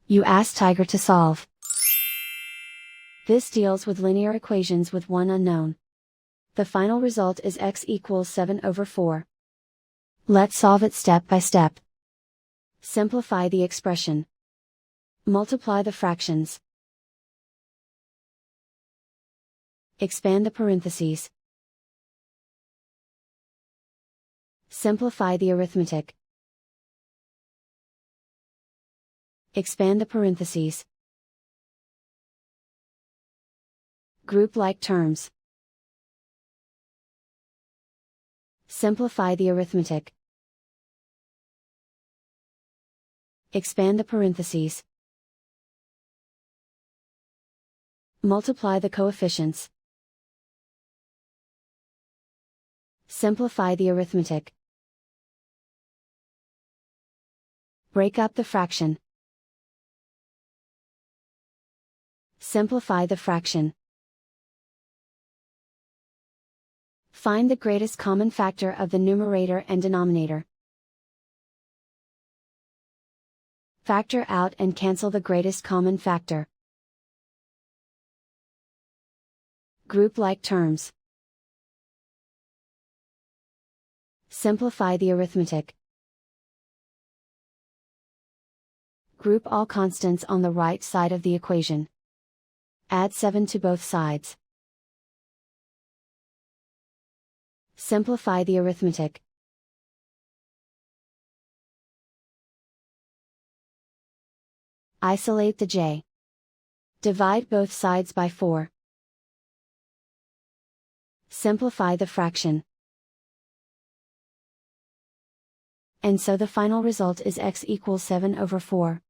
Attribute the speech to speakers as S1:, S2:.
S1: You ask Tiger to solve. This deals with linear equations with one unknown. The final result is x equals 7/4. Let's solve it step by step. Simplify the expression. Multiply the fractions. Expand the parentheses. Simplify the arithmetic. Expand the parentheses. Group like terms. Simplify the arithmetic. Expand the parentheses. Multiply the coefficients. Simplify the arithmetic. Break up the fraction. Simplify the fraction. Find the greatest common factor of the numerator and denominator. Factor out and cancel the greatest common factor. Group like terms. Simplify the arithmetic. Group all constants on the right side of the equation. Add 7 to both sides. Simplify the arithmetic. Isolate the j. Divide both sides by 4. Simplify the fraction. And so the final result is x equals 7/4.